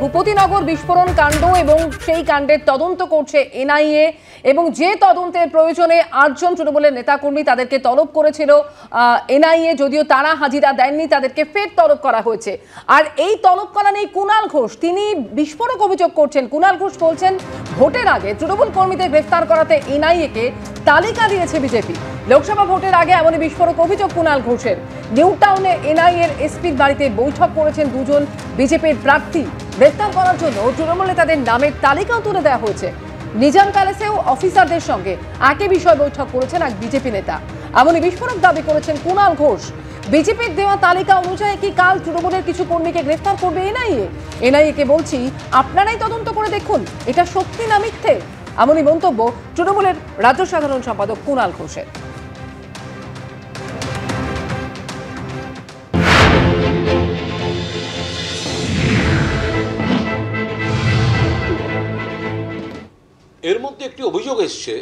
ভূপতিনগর বিস্ফোরণ কাণ্ড এবং সেই কাণ্ডের তদন্ত করছে এনআইএ এবং যে তদন্তের প্রয়োজনে ৮ জন তৃণমূলের নেতাকর্মী তাদেরকে তলব করেছিল এনআইএ, যদিও তারা হাজিরা দেননি, তাদেরকে ফের তলব করা হয়েছে। আর এই তলব করা নেই কুণাল ঘোষ, তিনি বিস্ফোরক অভিযোগ করছেন। কুণাল ঘোষ বলছেন ভোটের আগে তৃণমূল কর্মীদের গ্রেফতার করাতে এনআইএ-কে তালিকা দিয়েছে বিজেপি। লোকসভা ভোটের আগে এমনই বিস্ফোরক অভিযোগ কুণাল ঘোষের। নিউ টাউনে এনআইএর এসপির বাড়িতে বৈঠক করেছেন দুজন বিজেপির প্রার্থী। গ্রেফতার করার জন্য তৃণমূলে তাদের নামের তালিকাও তুলে দেওয়া হয়েছে। নিজাম প্যালেসেও অফিসারদের সঙ্গে একই বিষয় বৈঠক করেছেন এক বিজেপি নেতা। এমনই বিস্ফোরক দাবি করেছেন কুণাল ঘোষ। বিজেপির দেওয়া তালিকা অনুযায়ী কি কাল তৃণমূলের কিছু কর্মীকে গ্রেফতার করবে এনআইএ? এনআইএ-কে বলছি, আপনারাই তদন্ত করে দেখুন এটা সত্যি না মিথ্যে। এমনই মন্তব্য তৃণমূলের রাজ্য সাধারণ সম্পাদক কুণাল ঘোষের। এর মধ্যে একটি অভিযোগ এসছে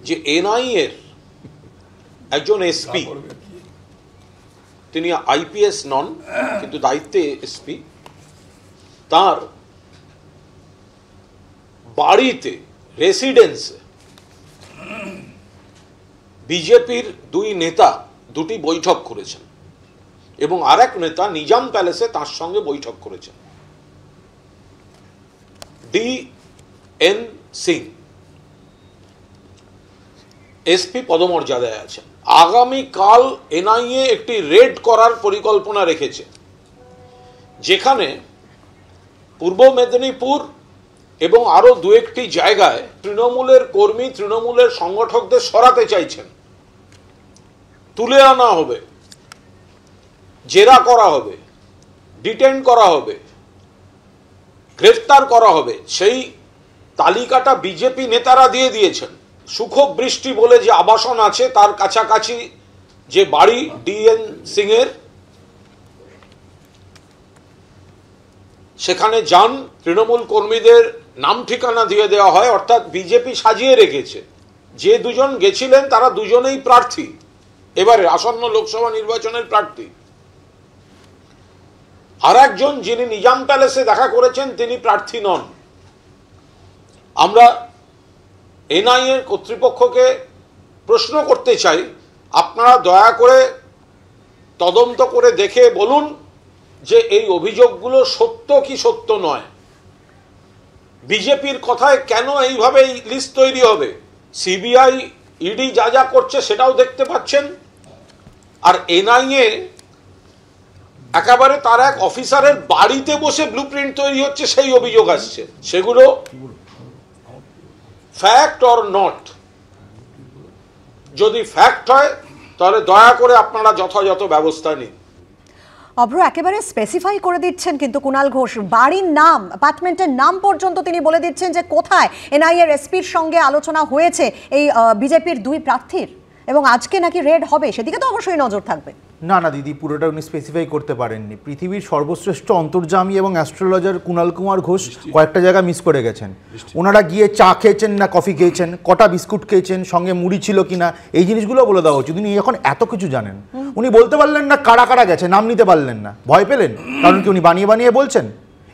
যে এনআইএর একজন এসপি, তিনি আইপিএস নন কিন্তু দায়িত্বে এসপি, তার বাড়িতে রেসিডেন্সে বিজেপির দুই নেতা দুটি বৈঠক করেছেন এবং আরেক নেতা নিজাম প্যালেসে তার সঙ্গে বৈঠক করেছেন। DN সিং এসপি পদমর্যাদায় আছেন। আগামীকাল এনআইএ একটি রেড করার পরিকল্পনা রেখেছে, যেখানে পূর্ব মেদিনীপুর এবং আরো দু একটি জায়গায় তৃণমূলের কর্মী, তৃণমূলের সংগঠকদের সরাতে চাইছেন। তুলে আনা হবে, জেরা করা হবে, ডিটেইন করা হবে, গ্রেফতার করা হবে। সেই তালিকাটা বিজেপি নেতারা দিয়ে দিয়েছেন। সুখব বৃষ্টি বলে যে আবাসন আছে তার কাছাকাছি যে বাড়ি DN সিং এর, সেখানে যান, তৃণমূল কর্মীদের নাম ঠিকানা দিয়ে দেওয়া হয়, অর্থাৎ বিজেপি সাজিয়ে রেখেছে। যে দুজন গেছিলেন তারা দুজনেই প্রার্থী, এবারে আসন্ন লোকসভা নির্বাচনের প্রার্থী। আর একজন যিনি নিজাম প্যালেসে দেখা করেছেন তিনি প্রার্থী নন। আমরা এনআইএ কর্তৃপক্ষকে প্রশ্ন করতে চাই, আপনারা দয়া করে তদন্ত করে দেখে বলুন যে এই অভিযোগগুলো সত্য কি সত্য নয়। বিজেপির কথায় কেন এইভাবে এই লিস্ট তৈরি হবে? সিবিআই, ইডি যা যা করছে সেটাও দেখতে পাচ্ছেন। আর এনআইএ একেবারে তার এক অফিসারের বাড়িতে বসে ব্লুপ্রিন্ট তৈরি হচ্ছে, সেই অভিযোগ আসছে। সেগুলো ফ্যাক্ট অর নট? যদি ফ্যাক্ট হয় তাহলে দয়া করে আপনারা যথাযথ ব্যবস্থা নিন। অভ্র একেবারে স্পেসিফাই করে দিচ্ছেন কিন্তু কুণাল ঘোষ, বাড়ির নাম, অ্যাপার্টমেন্টের নাম পর্যন্ত তিনি বলে দিচ্ছেন যে কোথায় এনআইএর এসপির সঙ্গে আলোচনা হয়েছে এই বিজেপির দুই প্রার্থীর, এবং আজকে নাকি রেড হবে, সেদিকে তো অবশ্যই নজর থাকবে। না না দিদি, পুরোটা উনি স্পেসিফাই করতে পারেননি। পৃথিবীর সর্বশ্রেষ্ঠ অন্তর্যামী এবং অ্যাস্ট্রোলজার কুণাল কুমার ঘোষ কয়েকটা জায়গা মিস করে গেছেন। ওনারা গিয়ে চা খেয়েছেন না কফি খেয়েছেন, কটা বিস্কুট খেয়েছেন, সঙ্গে মুড়ি ছিল কিনা, এই জিনিসগুলো বলে দেওয়া উচিত। উনি এখন এত কিছু জানেন, উনি বলতে পারলেন না কারা কারা গেছে, নাম নিতে পারলেন না, ভয় পেলেন, কারণ কি উনি বানিয়ে বানিয়ে বলছেন?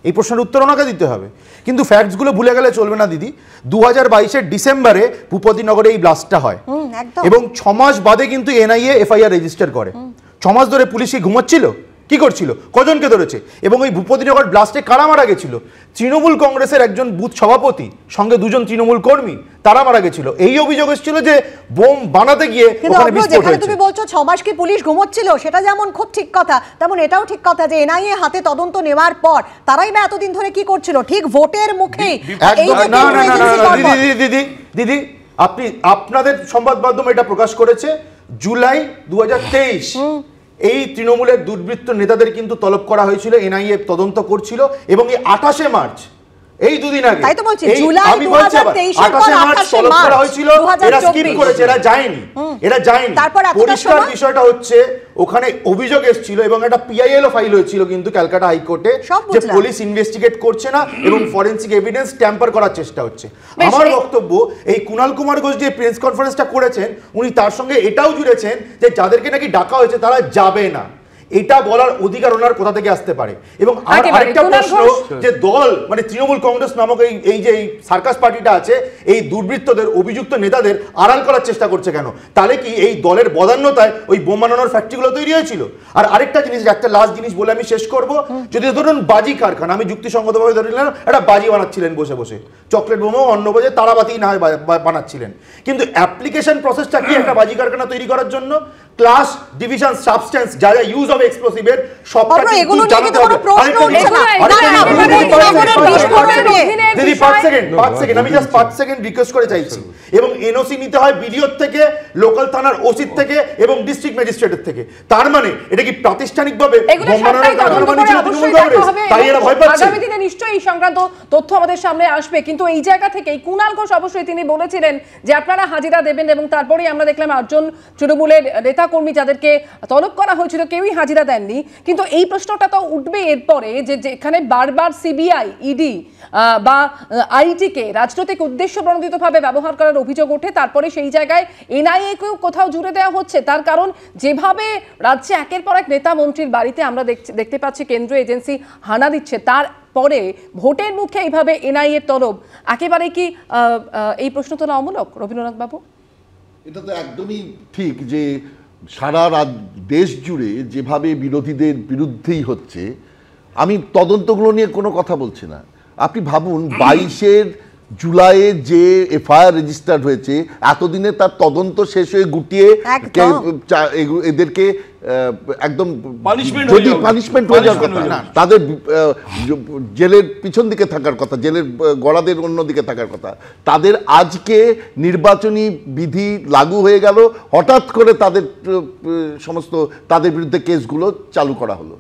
এই প্রশ্নের উত্তর ওনাকে দিতে হবে। কিন্তু ফ্যাক্টসগুলো ভুলে গেলে চলবে না দিদি। 2022-এর ডিসেম্বরে ভূপতিনগরে এই ব্লাস্টটা হয় এবং 6 মাস বাদে কিন্তু এনআইএ এফআইআর রেজিস্টার করে। 6 মাস ধরে পুলিশ কি ঘুমাচ্ছিল? কি করছিল? কজনকে ধরেছে? এবং ওই ভূপতিনগর ব্লাস্টে কারা মারা গেছিল? তৃণমূল কংগ্রেসের একজন বুথ সভাপতি সঙ্গে দুজন তৃণমূল কর্মী, তারা মারা গেছিল। এই অভিযোগ এসেছিল যে বোম বানাতে গিয়ে ওখানে বিস্ফোরণ হয়েছে। তুমি বলছো 6 মাস কি পুলিশ ঘুমোচ্ছিল, সেটা যেমন খুব ঠিক কথা, তেমন এটাও ঠিক কথা যে এনআইএ হাতে তদন্ত নেওয়ার পর তারাই বা এতদিন ধরে কি করছিল? ঠিক ভোটের মুখেই দিদি, আপনি আপনাদের সংবাদ মাধ্যম এটা প্রকাশ করেছে জুলাই 2023। এই তৃণমূলের দুর্বৃত্ত নেতাদের কিন্তু তলব করা হয়েছিল, এনআইএ তদন্ত করছিল, এবং এই 28শে মার্চ, এই দুদিন আগে, তাই তো বলছি জুলাই 2023 এর পর 28শে মার্চ হয়েছিল। এরা স্কিপ করেছে, এরা যায়নি। পরিষ্কার বিষয়টা হচ্ছে ওখানে অভিযোগ এসেছিল এবং একটা পিআইএল ফাইল হয়েছিল কিন্তু ক্যালকাটা হাইকোর্টে, যে পুলিশ ইনভেস্টিগেট করছে না এবং ফরেনসিক এভিডেন্স ট্যাম্পার করার চেষ্টা হচ্ছে। আমার বক্তব্য, এই কুণাল কুমার ঘোষ যে প্রেস কনফারেন্সটা করেছেন, উনি তার সঙ্গে এটাও জুড়েছেন যে যাদেরকে নাকি ডাকা হয়েছে তারা যাবে না। এটা বলার অধিকার ওনার কোথা থেকে আসতে পারে? এবং আরেকটা প্রশ্ন, যে দল মানে তৃণমূল কংগ্রেস নামক এই যে সার্কাস পার্টিটা আছে, এই দুর্বৃত্তদের অভিযুক্ত নেতাদের আড়াল করার চেষ্টা করছে কেন? তাহলে কি এই দলের বদান্যতায় ওই বোম বানানোর ফ্যাক্টরিগুলো তৈরি হয়েছিল? আর আরেকটা জিনিস, একটা লাস্ট জিনিস বলে আমি শেষ করব, যদি ধরুন বাজি কারখানা, আমি যুক্তিসঙ্গতভাবে ধরে নিলাম একটা বাজি বানাচ্ছিলেন বসে বসে, চকলেট বোমা অন্য বাজে তারাবাতি না হয় বানাচ্ছিলেন, কিন্তু অ্যাপ্লিকেশন প্রসেসটা কি একটা বাজি কারখানা তৈরি করার জন্য? ক্লাস, ডিভিশন, সাবস্টেন্স, যা যা ইউজ অফ এক্সপ্লোসিভের সবটা এগুলো নিয়ে কিন্তু কোনো প্রশ্ন উঠছে না। দিদি 5 সেকেন্ড আমি জাস্ট 5 সেকেন্ড রিকোয়েস্ট করে চাইছি। এবং এনওসি নিতে হয় বিডিওর থেকে, লোকাল থানার ওসির থেকে এবং ডিস্ট্রিক্ট ম্যাজিস্ট্রেটের থেকে। তার মানে এটা কি প্রাতিষ্ঠানিকভাবে বোম বানানোর কারখানা বানিয়েছিল তৃণমূল কংগ্রেস? তাই এরা ভয় পাচ্ছে। আগামী দিনে নিশ্চয়ই এই সংক্রান্ত তথ্য আমাদের সামনে আসবে, কিন্তু এই জায়গা থেকে কুণাল ঘোষ অবশ্যই তিনি বলেছিলেন যে আপনারা হাজিরা দেবেন, এবং তারপরেই আমরা দেখলাম 8 জন তৃণমূলের নেতাকর্মী যাদেরকে তলব করা হয়েছিল কেউই হাজিরা দেননি। কিন্তু এই প্রশ্নটা তো উঠবে এরপরে যে যেখানে বারবার সিবিআই, ইডি বা আইটিকে রাজনৈতিক উদ্দেশ্য প্রণোদিতভাবে ব্যবহার করার অভিযোগ ওঠে, তারপরে সেই জায়গায় এনআইএকেও কোথাও জুড়ে দেওয়া হচ্ছে। তার কারণ যেভাবে রাজ্যে একের পর এক নেতা মন্ত্রীর বাড়িতে আমরা দেখতে পাচ্ছি কেন্দ্রীয় এজেন্সি হানা দিচ্ছে, তার পরে ভোটের মুখে এইভাবে এনআইএর তলব, একেবারে কি এই প্রশ্ন তোলা অমূলক রবীন্দ্রনাথ বাবু? এটা তো একদমই ঠিক যে সারা দেশ জুড়ে যেভাবে বিরোধীদের বিরুদ্ধেই হচ্ছে, আমি তদন্তগুলো নিয়ে কোনো কথা বলছি না। আপনি ভাবুন 22 জুলাইয়ে যে এফআইআর রেজিস্টার্ড হয়েছে, এতদিনে তার তদন্ত শেষ হয়ে গুটিয়ে এদেরকে একদম যদি পানিশমেন্ট হয়ে যাওয়ার কথা, তাদের জেলের পিছন দিকে থাকার কথা, জেলের গড়াদের অন্যদিকে থাকার কথা, তাদের আজকে নির্বাচনী বিধি লাগু হয়ে গেল, হঠাৎ করে তাদের সমস্ত তাদের বিরুদ্ধে কেসগুলো চালু করা হলো।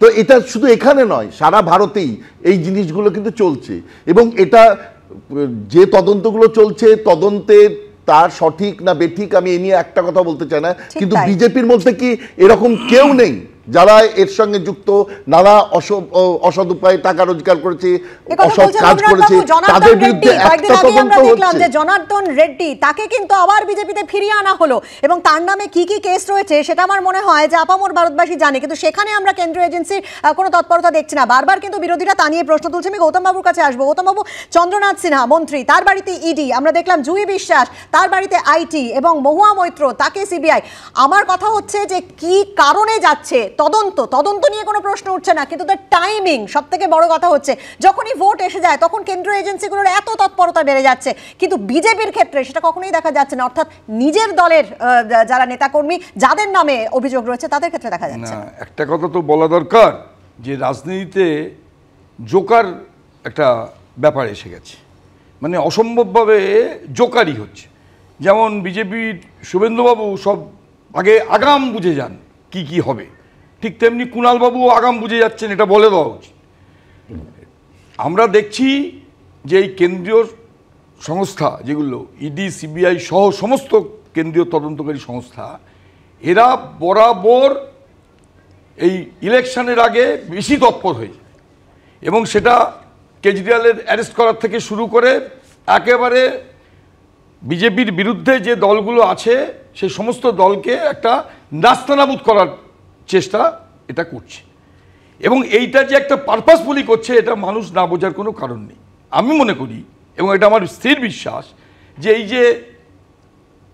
তো এটা শুধু এখানে নয়, সারা ভারতেই এই জিনিসগুলো কিন্তু চলছে। এবং এটা যে তদন্তগুলো চলছে, তদন্তের তার সঠিক না বেঠিক আমি এ নিয়ে একটা কথা বলতে চাই না, কিন্তু বিজেপির মধ্যে কি এরকম কেউ নেই যারা এর সঙ্গে যুক্ত, নানা অসৎ উপায়ে টাকা রোজগার করেছে, অসৎ কাজ করেছে, তাদের বিরুদ্ধে একটা তদন্ত হচ্ছে? যে জনার্দন রেড্ডি, তাকে কিন্তু আবার বিজেপিতে ফিরিয়ে আনা হলো, এবং তার নামে কি কি কেস রয়েছে সেটা আমার মনে হয় যে আপামর ভারতবাসী জানে, কিন্তু সেখানে আমরা কেন্দ্রীয় এজেন্সির কোনো তৎপরতা দেখছি না। বারবার কিন্তু বিরোধীরা তা নিয়ে প্রশ্ন তুলছে। আমি গৌতম বাবুর কাছে আসবো। গৌতম বাবু, চন্দ্রনাথ সিনহা মন্ত্রী, তার বাড়িতে ইডি, আমরা দেখলাম জুহি বিশ্বাস, তার বাড়িতে আইটি, এবং মহুয়া মৈত্র, তাকে সিবিআই। আমার কথা হচ্ছে যে কি কারণে যাচ্ছে তদন্ত নিয়ে কোনো প্রশ্ন উঠছে না, কিন্তু তার টাইমিং সব থেকে বড় কথা হচ্ছে। যখনই ভোট এসে যায় তখন কেন্দ্রীয় এজেন্সিগুলোর এত তৎপরতা বেড়ে যাচ্ছে, কিন্তু বিজেপির ক্ষেত্রে সেটা কখনোই দেখা যাচ্ছে না। অর্থাৎ নিজের দলের যারা নেতাকর্মী যাদের নামে অভিযোগ রয়েছে তাদের ক্ষেত্রে দেখা যাচ্ছে না। একটা কথা তো বলা দরকার যে রাজনীতিতে জোকার একটা ব্যাপার এসে গেছে, মানে অসম্ভবভাবে জোকারই হচ্ছে। যেমন বিজেপির শুভেন্দুবাবু সব আগে আগাম বুঝে যান কি কি হবে, ঠিক তেমনি কুণালবাবুও আগাম বুঝে যাচ্ছেন, এটা বলে দেওয়া উচিত। আমরা দেখছি যে এই কেন্দ্রীয় সংস্থা যেগুলো ইডি, সিবিআই সহ সমস্ত কেন্দ্রীয় তদন্তকারী সংস্থা, এরা বরাবর এই ইলেকশনের আগে বেশি তৎপর হয়ে যায়, এবং সেটা কেজরিওয়ালের অ্যারেস্ট করার থেকে শুরু করে একেবারে বিজেপির বিরুদ্ধে যে দলগুলো আছে সেই সমস্ত দলকে একটা নাস্তানাবুদ করার চেষ্টা এটা করছে। এবং এইটা যে একটা পারপাসফুলি করছে এটা মানুষ না বোঝার কোনো কারণ নেই। আমি মনে করি, এবং এটা আমার স্থির বিশ্বাস, যে এই যে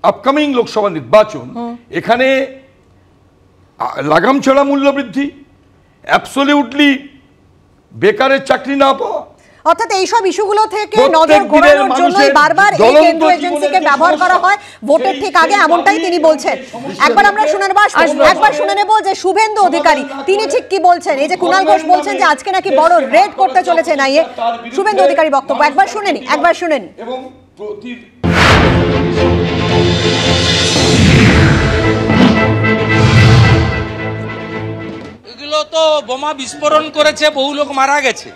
আপকামিং লোকসভা নির্বাচন, এখানে লাগাম ছাড়া মূল্যবৃদ্ধি, অ্যাবসলিউটলি বেকারের চাকরি না পাওয়া, অর্থাৎ এইসব ইস্যুগুলো থেকে নজর ঘোরানোর জন্যই বারবার এই কেন্দ্রীয় এজেন্সিকে ব্যবহার করা হয় ভোটের ঠিক আগে, এমনটাই তিনি বলছেন। একবার আমরা শুনে নেব যে শুভেন্দু অধিকারী তিনি ঠিক কি বলছেন। এই যে কুণাল ঘোষ বলছেন যে আজকে নাকি বড় রেড করতে চলেছে এনআইএ, শুভেন্দু অধিকারী বক্তব্য একবার শুনেন। এবং এগুলো তো বোমা বিস্ফোরণ করেছে, বহু লোক মারা গেছে।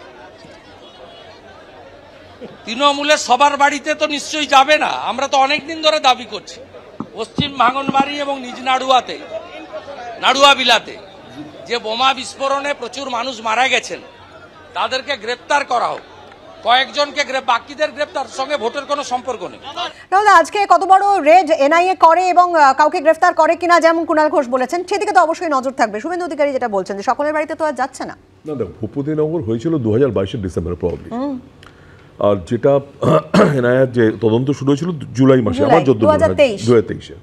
তৃণমূলের সবার বাড়িতে তো নিশ্চয়ই যাবে না। আমরা তো অনেকদিন ধরে দাবি করছি পশ্চিম ভাঙনবাড়ি এবং নিজ নাড়ুয়াবিলাতে যে বোমা বিস্ফোরণে প্রচুর মানুষ মারা গেছেন, তাদেরকে গ্রেপ্তার করা হোক। কয়েকজনকে বাকিদের গ্রেপ্তার সঙ্গে ভোটের কোনো সম্পর্ক নেই। তাহলে আজকে কত বড় রেড এনআইএ করে এবং কাউকে গ্রেফতার করে কিনা, যেমন কুণাল ঘোষ বলেছেন, সেদিকে তো অবশ্যই নজর থাকবে। শুভেন্দু অধিকারী যেটা বলছেন যে সকলের বাড়িতে তো আর যাচ্ছে না। না দেখো, ভূপতিনগর হয়েছিল 2022 ডিসেম্বর প্রবাবলি, আর যেটা এনআইএর যে তদন্ত শুরু হয়েছিল জুলাই মাসে, আমার 2023-এ।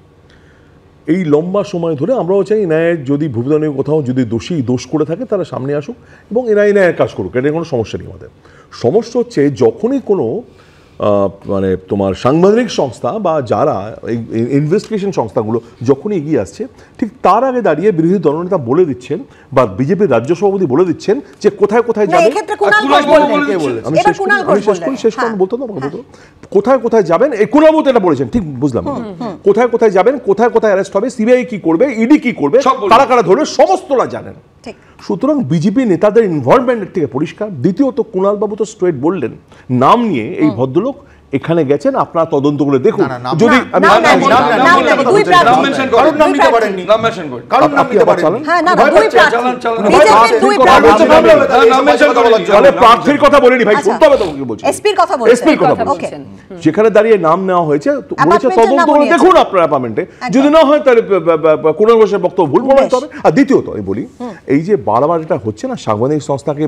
এই লম্বা সময় ধরে আমরাও চাই এনআইএর যদি ভূপতিনগর কোথাও যদি দোষ করে থাকে তারা সামনে আসুক এবং এনআইএর কাজ করুক, এটা কোনো সমস্যা নেই। আমাদের সমস্যা হচ্ছে যখনই কোনো মানে তোমার সাংবাদিক সংস্থা বা যারা ইনভেস্টিগেশন সংস্থাগুলো যখনই এগিয়ে আসছে, ঠিক তার আগে দাঁড়িয়ে বিরোধী দলনেতা বলে দিচ্ছেন বা বিজেপির রাজ্য সভাপতি বলে দিচ্ছেন যে কোথায় কোথায় যাবেন। আমি শেষ করে বলতো না, আমাকে বলতো কোথায় কোথায় যাবেন, এই কুণাল ঘোষ এটা বলেছেন, ঠিক বুঝলাম। কোথায় কোথায় যাবেন, কোথায় কোথায় অ্যারেস্ট হবে, সিবিআই কি করবে, ইডি কি করবে, কারা কারা ধরবে, সমস্তটা জানেন। সুতরাং বিজেপি নেতাদের ইনভলভমেন্টের থেকে পরিষ্কার। দ্বিতীয়ত কুণাল বাবু তো স্ট্রেট বললেন নাম নিয়ে এই ভদ্রলোক এখানে গেছেন, আপনারা তদন্ত করে দেখুন। যদি প্রার্থীর কথা বলিনি ভাই, শুনতে হবে তোমাকে বলছি, এসপির কথা বলছেন, যেখানে দাঁড়িয়ে নাম নেওয়া হয়েছে বলেছে তদন্ত করে দেখুন আপনার অ্যাপার্টমেন্টে, যদি না হয় তাহলে কুণাল ঘোষের বক্তব্য ভুল প্রমাণিত হবে। আর দ্বিতীয়ত আমি বলি, এই যে বারবার এটা হচ্ছে না, সাংবাদিক সংস্থাকে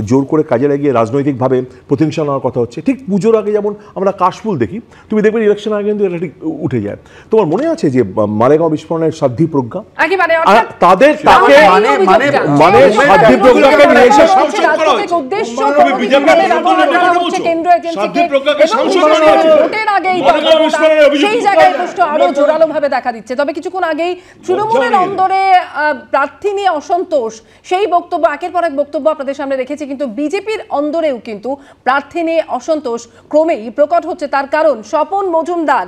জোর করে কাজে লাগিয়ে রাজনৈতিকভাবে প্রতিহিংসা নেওয়ার কথা হচ্ছে। ঠিক পুজোর আগে যেমন আমরা কাশফুল দেখি, তুমি দেখবে ইলেকশন আগে কিন্তু এটা ঠিক উঠে যায়। তোমার মনে আছে যে মালেগাঁও বিস্ফোরণের সাধ্বী প্রজ্ঞা, তাদের তাকে মানে সাধ্বী প্রজ্ঞাকে নিয়ে এসে সংসদ করা হয়েছে। তুমি বিজেপি কেন্দ্র এজেন্সিকে ভোটের আগেই সেই জায়গায় প্রশ্ন আরো জোরালো ভাবে দেখা দিচ্ছে। তবে কিছুক্ষণ আগেই তৃণমূলের অন্দরে প্রার্থী নিয়ে অসন্তোষ, সেই বক্তব্য একের পর এক বক্তব্য আপনাদের সামনে রেখেছি, কিন্তু বিজেপির অন্দরেও কিন্তু প্রার্থী নিয়ে অসন্তোষ ক্রমেই প্রকট হচ্ছে। তার কারণ স্বপন মজুমদার,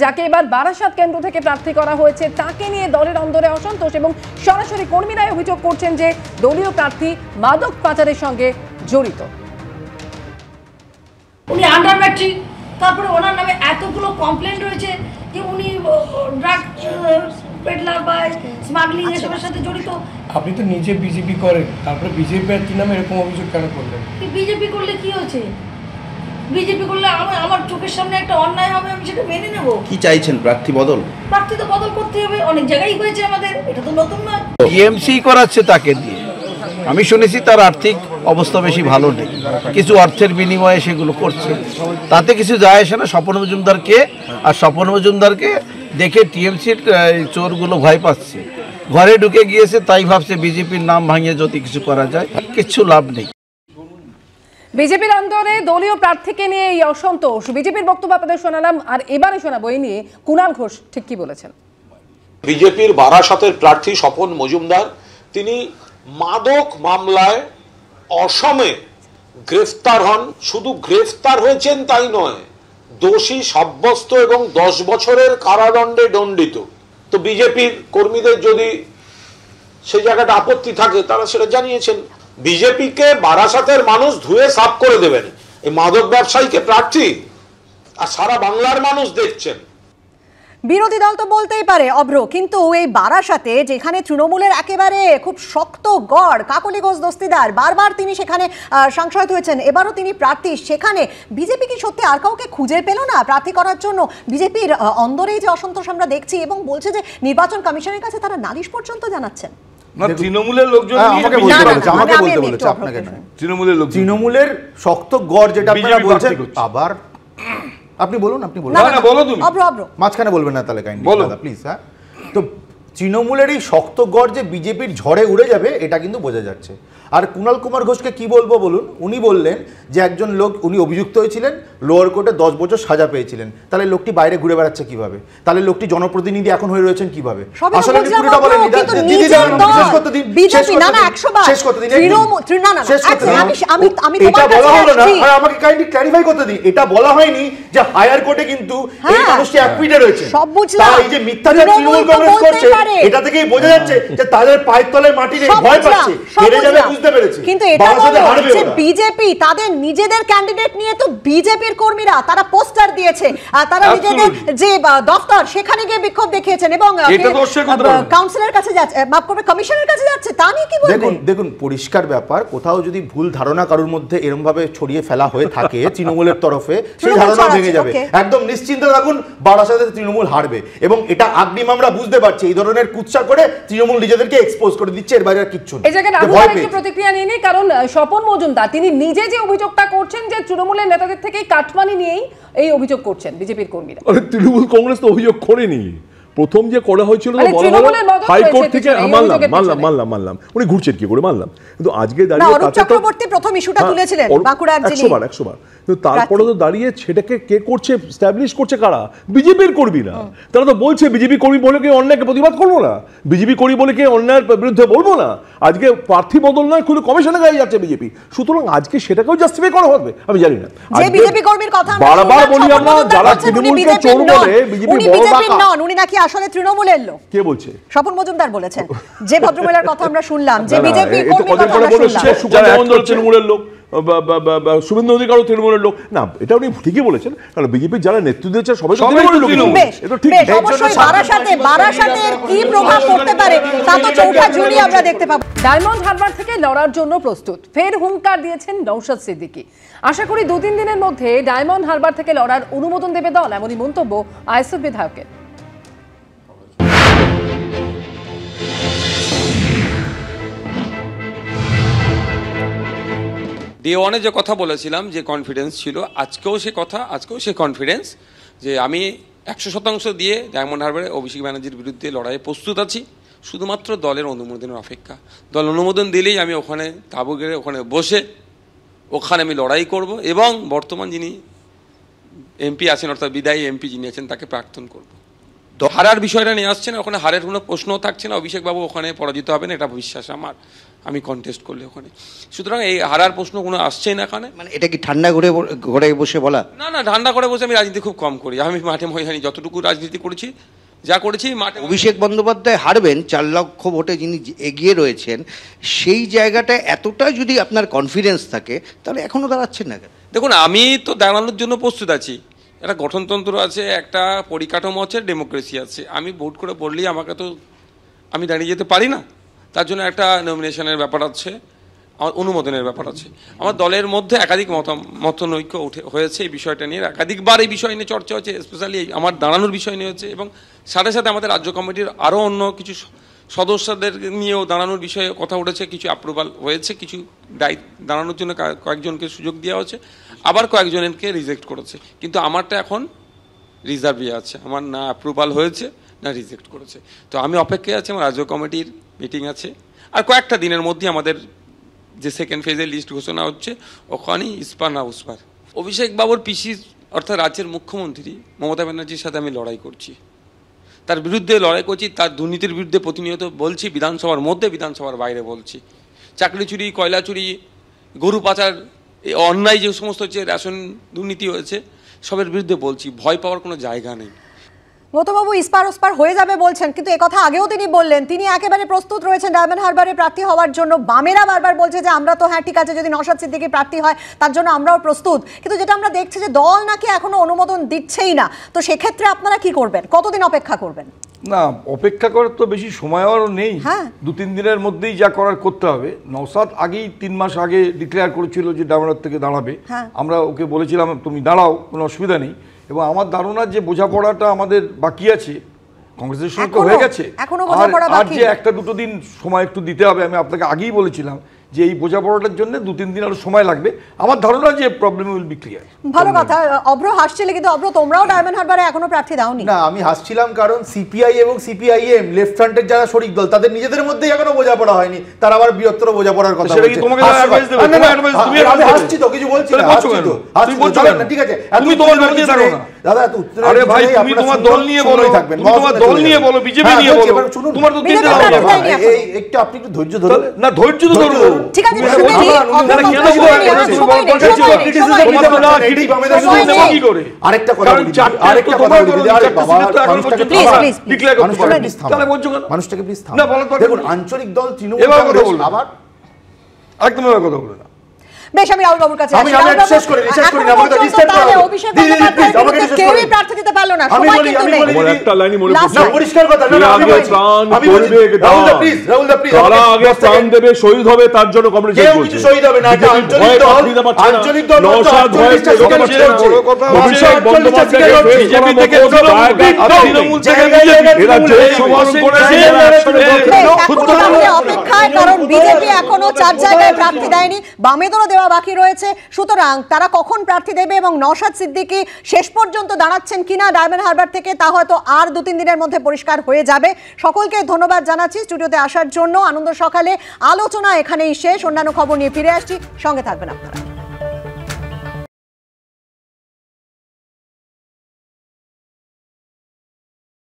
যাকে এবার বারাসাত কেন্দ্র থেকে প্রার্থী করা হয়েছে, তাকে নিয়ে দলের অন্দরে অসন্তোষ এবং সরাসরি কর্মীরাই অভিযোগ করছেন যে দলীয় প্রার্থী মাদক পাচারের সঙ্গে জড়িত। উনি আন্ডার ম্যাট্রিক, তারপরে ওনার নামে এতগুলো কমপ্লেন রয়েছে যে উনি ড্রাগ পেডলার বা স্মাগলিং এসবের সাথে জড়িত। আপনি তো নিজে বিজেপি করেন, তারপরে বিজেপি প্রার্থী নামে এরকম অভিযোগ কেন করলেন? বিজেপি করলে কি হয়েছে? বিজেপি করলে আমার চোখের সামনে একটা অন্যায় হবে, আমি সেটা মেনে নেব। কি চাইছেন? প্রার্থী বদল? প্রার্থী তো বদল করতে হবে, অনেক জায়গায় হয়েছে আমাদের, এটা তো নতুন নয়। টিএমসি করাচ্ছে তাকে দিয়ে, আমি শুনেছি তার আর্থিক অবস্থা বেশি ভালো নেই, কিছু অর্থের বিনিময়ে সেগুলো করছে, তাতে কিছু যায় আসে না। স্বপন মজুমদারকে আর স্বপন মজুমদারকে দেখে টিএমসির চোরগুলো ভয় পাচ্ছে, ঘরে ঢুকে গিয়েছে, তাই ভাবছে বিজেপির নাম ভাঙিয়ে যদি কিছু করা যায়, কিচ্ছু লাভ নেই। বিজেপির অন্দরে দলীয় প্রার্থীকে নিয়ে এই অসন্তোষ, বিজেপির বক্তব্য আপনাদের শোনালাম, আর এবারে শোনাবো এই নিয়ে কুণাল ঘোষ ঠিক কি বলেছেন। বিজেপির বারাসাতের প্রার্থী স্বপন মজুমদার, তিনি মাদক মামলায় অসমে গ্রেফতার হন। শুধু গ্রেফতার হয়েছেন তাই নয়, দোষী সাব্যস্ত এবং 10 বছরের কারাদণ্ডে দণ্ডিত। তো বিজেপির কর্মীদের যদি সেই জায়গাটা আপত্তি থাকে তারা সেটা জানিয়েছেন। বিজেপিকে বারাসাতের মানুষ ধুয়ে সাফ করে দেবেন, এই মাদক ব্যবসায়ীকে প্রার্থী, আর সারা বাংলার মানুষ দেখছেন। বিরোধী দল তো বলতেই পারে অভ্র, কিন্তু এই বারাসাতে যেখানে তৃণমূলের একেবারে খুব শক্ত গড় কাকলি ঘোষ দস্তিদার, বারবার তিনি সেখানে সাংসদ হয়েছেন, এবারও তিনি প্রার্থী, সেখানে বিজেপি কি সত্যি আর কাউকে খুঁজে পেল না প্রার্থী করার জন্য? বিজেপির অন্দরেই যে অসন্তোষ আমরা দেখছি, এবং বলছে যে নির্বাচন কমিশনের কাছে তারা নালিশ পর্যন্ত জানাচ্ছেন। তৃণমূলের লোকজন তৃণমূলের শক্ত গড় যেটা আপনারা বলছেন, আবার আপনি বলুন, আপনি বলুন, মাঝখানে বলবেন না তাহলে কাইন্ডলি প্লিজ। হ্যাঁ, তো তৃণমূলের এই শক্ত গড় যে বিজেপির ঝড়ে উড়ে যাবে এটা কিন্তু বোঝা যাচ্ছে। আর কুণাল কুমার ঘোষকে কি বলবো বলুন, উনি বললেন যে একজন লোক, উনি অভিযুক্ত হয়েছিলেন, লোয়ার কোর্টে 10 বছর সাজা পেয়েছিলেন, তাহলে লোকটি বাইরে ঘুরে বেড়াচ্ছে কিভাবে? তাহলে লোকটি জনপ্রতিনিধি এখন হয়ে রয়েছেন কিভাবে? আসলে পুরোটা বলেন, শেষ করতে দিন, শেষ করতে দিন, এটা বলা হলো না। আর আমাকে কাইন্ডলি ক্ল্যারিফাই করতে দিন, এটা বলা হয়নি যে হায়ার কোর্টে কিন্তু এই মানুষটি অ্যাকুইটেড হয়েছে। এই যে মিথ্যাচার তৃণমূল কংগ্রেস করছে পারে। এটা থেকেই বোঝা যাচ্ছে যে তাদের পায়ের তলায় মাটি নেই, ভয় পাচ্ছে, হেরে যাবে বুঝতে পেরেছে। কিন্তু এটা বলো যে বিজেপি তাদের নিজেদের ক্যান্ডিডেট নিয়ে তো বিজেপির কর্মীরা তারা পোস্টার দিয়েছে, তারা নিজেদের যে দফতর সেখানে গিয়ে বিক্ষোভ দেখিয়েছেন এবং কাউন্সিলর কাছে যাচ্ছে, মাফ করবে কমিশনের কাছে যাচ্ছে, তা নিয়ে কি বলবেন? দেখুন পরিষ্কার ব্যাপার, কোথাও যদি ভুল ধারণা কারোর মধ্যে এরকম ভাবে ছড়িয়ে ফেলা হয়ে থাকে তৃণমূলের তরফে, সেই ধারণা ভেঙে যাবে। একদম নিশ্চিন্ত থাকুন, বারাসাতে তৃণমূল হারবে এবং এটা আগ্নিম আমরা বুঝতে পারছি। এই ধরনের কুৎসা করে তৃণমূল নিজেদেরকে এক্সপোজ করে দিচ্ছে, এর বাইরে আর কিচ্ছু নেই। এই জায়গায় রাহুল একটু প্রতিক্রিয়া নিয়ে নেই, কারণ স্বপন মজুমদার তিনি নিজে যে অভিযোগটা করছেন যে তৃণমূলের নেতাদের থেকেই কাটমানি নিয়েই এই অভিযোগ করছেন বিজেপির কর্মীরা। আরে তৃণমূল কংগ্রেস তো অভিযোগ করেনি, প্রথম যে করা হয়েছিল হাইকোর্ট থেকে মানলাম উনি ঘুরছেন কি করে মানলাম, কিন্তু আজকে দাঁড়িয়ে চক্রবর্তী প্রথম ইস্যুটা তুলেছিলেন বাঁকুড়ার, 100 বার কিন্তু তারপরে তো দাঁড়িয়ে সেটাকে কে করছে, এস্টাবলিশ করছে কারা? বিজেপির কর্মীরা। তারা তো বলছে বিজেপি কর্মী বলে কি অন্যায়কে প্রতিবাদ করবো না, বিজেপি কর্মী বলে কি অন্যায়ের বিরুদ্ধে বলবো না। আজকে প্রার্থী বদল নয়, শুধু কমিশনে গায়ে যাচ্ছে বিজেপি, সুতরাং আজকে সেটাকেও জাস্টিফাই করা হবে আমি জানি না। যে বিজেপি কর্মীর কথা বারবার বলি আমরা, যারা তৃণমূলকে চোর বলে বিজেপি বড় ডাকা নন, উনি নাকি আসলে তৃণমূলের লোক। কে বলছে? স্বপন মজুমদার বলেছেন, যে ভদ্রমহিলার কথা আমরা শুনলাম, যে বিজেপি কর্মীর কথা আমরা শুনলাম। সুকান্ত মণ্ডল তৃণমূলের লোক, শুভেন্দু অধিকারও তৃণমূলের লোক না, এটা উনি ঠিকই বলেছেন, কারণ বিজেপির যারা নেতৃত্ব দিয়েছে সবাই তৃণমূলের লোক। এটা ঠিক, অবশ্যই বারাসাতের কি প্রভাব পড়তে পারে তা তো চৌঠা জুনি আমরা দেখতে পাবো। ডায়মন্ড হারবার থেকে লড়ার জন্য প্রস্তুত, ফের হুঙ্কার দিয়েছেন নওশাদ সিদ্দিকী। আশা করি 2-3 দিনের মধ্যে ডায়মন্ড হারবার থেকে লড়ার অনুমোদন দেবে দল, এমনই মন্তব্য আইএসএফ বিধায়কের। ডে ওয়ানে যে কথা বলেছিলাম, যে কনফিডেন্স ছিল, আজকেও সে কনফিডেন্স যে আমি 100% দিয়ে ডায়মন্ড হারবারে অভিষেক ব্যানার্জির বিরুদ্ধে লড়াইয়ে প্রস্তুত আছি। শুধুমাত্র দলের অনুমোদনের অপেক্ষা। দল অনুমোদন দিলেই আমি ওখানে তাঁবু গেড়ে ওখানে বসে ওখানে আমি লড়াই করব এবং বর্তমান যিনি এমপি আছেন, অর্থাৎ বিদায়ী এমপি যিনি আছেন, তাকে প্রার্থন করব। হারার বিষয়টা নিয়ে আসছে না, ওখানে হারের কোনো প্রশ্নও থাকছে না। অভিষেকবাবু ওখানে পরাজিত হবেন, এটা বিশ্বাস আমার, আমি কন্টেস্ট করলে ওখানে। সুতরাং এই হারার প্রশ্ন কোনো আসছেই না এখানে। মানে এটা কি ঠান্ডা ঘরে বসে বলা? না, ঠান্ডা করে বসে আমি রাজনীতি খুব কম করি। আমি মাঠে ময়দানে যতটুকু রাজনীতি করেছি, যা করেছি মাঠে। অভিষেক বন্দ্যোপাধ্যায় হারবেন 4 লক্ষ ভোটে, যিনি এগিয়ে রয়েছেন, সেই জায়গাটায় এতটা যদি আপনার কনফিডেন্স থাকে, তাহলে এখনো দাঁড়াচ্ছেন না কেন? দেখুন, আমি তো দাঁড়ানোর জন্য প্রস্তুত আছি। একটা গঠনতন্ত্র আছে, একটা পরিকাঠামো আছে, ডেমোক্রেসি আছে। আমি ভোট করে পড়লেই আমাকে তো আমি দাঁড়িয়ে যেতে পারি না। তার জন্য একটা নমিনেশনের ব্যাপার আছে, আমার অনুমোদনের ব্যাপার আছে। আমার দলের মধ্যে একাধিক মতনৈক্য হয়েছে এই বিষয়টা নিয়ে, একাধিকবার এই বিষয় নিয়ে চর্চা হচ্ছে, স্পেশালি আমার দাঁড়ানোর বিষয় নিয়ে হচ্ছে, এবং সাথে সাথে আমাদের রাজ্য কমিটির আরও অন্য কিছু সদস্যদের নিয়েও দাঁড়ানোর বিষয়ে কথা উঠেছে। কিছু অ্যাপ্রুভাল হয়েছে, কিছু দাঁড়ানোর জন্য কয়েকজনকে সুযোগ দেওয়া হয়েছে, আবার কয়েকজনকে রিজেক্ট করেছে। কিন্তু আমারটা এখন রিজার্ভে আছে, আমার না অ্যাপ্রুভাল হয়েছে না রিজেক্ট করেছে। তো আমি অপেক্ষায় আছি, আমার রাজ্য কমিটির মিটিং আছে, আর কয়েকটা দিনের মধ্যে আমাদের যে সেকেন্ড ফেজের লিস্ট ঘোষণা হচ্ছে, ওখানেই ইস্পার না উস্পার। অভিষেক বাবুর পিসি অর্থাৎ রাজ্যের মুখ্যমন্ত্রী মমতা ব্যানার্জির সাথে আমি লড়াই করছি, তার বিরুদ্ধে লড়াই করছি, তার দুর্নীতির বিরুদ্ধে প্রতিনিয়ত বলছি, বিধানসভার মধ্যে বিধানসভার বাইরে বলছি। চাকরি চুরি, কয়লা চুরি, গরু পাচার, অন্যায় যে সমস্ত হচ্ছে, রেশন দুর্নীতি হয়েছে, সবের বিরুদ্ধে বলছি। ভয় পাওয়ার কোনো জায়গা নেই। মতবাবু ইস্পার ওস্পার হয়ে যাবে বলছেন, কিন্তু একথা আগেও তিনি বললেন, তিনি একেবারে প্রস্তুত রয়েছেন ডায়মন্ড হারবারে প্রার্থী হওয়ার জন্য। বামেরা বারবার বলছে যে আমরা তো হ্যাঁ ঠিক আছে, যদি নওশাদ সিদ্দিকী প্রার্থী হয় তার জন্য আমরাও প্রস্তুত, কিন্তু যেটা আমরা দেখছি যে দল নাকি এখনো অনুমোদন দিচ্ছেই না। তো সেক্ষেত্রে আপনারা কি করবেন, কতদিন অপেক্ষা করবেন? না, অপেক্ষা করার তো বেশি সময়ও নেই, 2-3 দিনের মধ্যেই যা করার করতে হবে। নওশাদ আগেই 3 মাস আগে ডিক্লেয়ার করেছিল যে ডায়মন্ড থেকে দাঁড়াবে। আমরা ওকে বলেছিলাম তুমি দাঁড়াও, কোনো অসুবিধা নেই। এবং আমার ধারণা যে বোঝাপড়াটা আমাদের বাকি আছে, কংগ্রেসের সঙ্গে তো হয়ে গেছে, আর যে 1-2 দিন সময় একটু দিতে হবে। আমি আপনাকে আগেই বলেছিলাম যে এই বোঝাপড়াটার জন্য 2-3 দিন আরো সময় লাগবে। আমার ধারণা যে প্রবলেম উইল বি ক্লিয়ার। ভালো কথা। অভ্র হাসছিলে, কিন্তু অভ্র তোমরাও ডায়মন্ড হারবারে এখনো প্রার্থী দাওনি। না, আমি হাসছিলাম কারণ সিপিআই এবং সিপিআইএম লেফট ফ্রন্টের যারা শরিক দল, তাদের নিজেদের মধ্যেই এখনো বোঝাপড়া হয়নি, তারা আবার বৃহত্তর বোঝাপড়ার কথা বলছে। তোমাকে অ্যাডভাইস দেব, আমি হাসছি তো, কিছু বলছি না, হাসছি তো, ঠিক আছে। তুমি তোমার মনে থাকো না, দাদা এত উত্তর আরে ভাই তুমি তোমার দল নিয়ে বলো, তুমি তোমার দল নিয়ে বলো, বিজেপি নিয়ে বলো, তোমার তো তিনটে দল আছে। একটু আপনি একটু ধৈর্য ধরুন না, ধৈর্য তো ধরবো। ঠিক আছে শুনেছি আরেকটা কথা বলি, আরেকটা কথা বলি, আরে বাবা মানুষটাকে প্লিজ থাম। দেখুন আঞ্চলিক দল তৃণমূল আবার একদম কথা বলে না। বেশ, আমি রাহুল বাবুর কাছে আমি শেষ করি আমাকে ডিসটার্ব করো। অভিষেক বন্দ্যোপাধ্যায় কেউই প্রার্থী দিতে পারলো না, সময় কিন্তু নেই। আমার একটা লাইনই মনে পড়ছে, না পরিষ্কার কথা, না আমি বলছি রাহুল দা প্লিজ তারা আগে প্রাণ দেবে, শহীদ হবে, তার জন্য কমিউনিস্ট কেউ কিছু শহীদ হবে না। এটা আঞ্চলিক দল, আঞ্চলিক দল নওশাদ ভয় বড় কথা অভিষেক বন্দ্যোপাধ্যায় বিজেপি থেকে তৃণমূল থেকে এরা যে সমান করেছে অপেক্ষায়, কারণ বিজেপি এখনো 4 জায়গায় প্রার্থী দেয়নি, বামেদেরও দেওয়া বাকি রয়েছে। সুতরাং তারা কখন প্রার্থী দেবে এবং নওশাদ সিদ্দিকী শেষ পর্যন্ত দাঁড়াচ্ছেন কিনা ডায়মন্ড হারবার থেকে তা হয়তো আর 2-3 দিনের মধ্যে পরিষ্কার হয়ে যাবে। সকলকে ধন্যবাদ জানাচ্ছি স্টুডিওতে আসার জন্য। আনন্দ সকালে আলোচনা এখানেই শেষ। অন্যান্য খবর নিয়ে ফিরে আসছি, সঙ্গে থাকবেন আপনারা।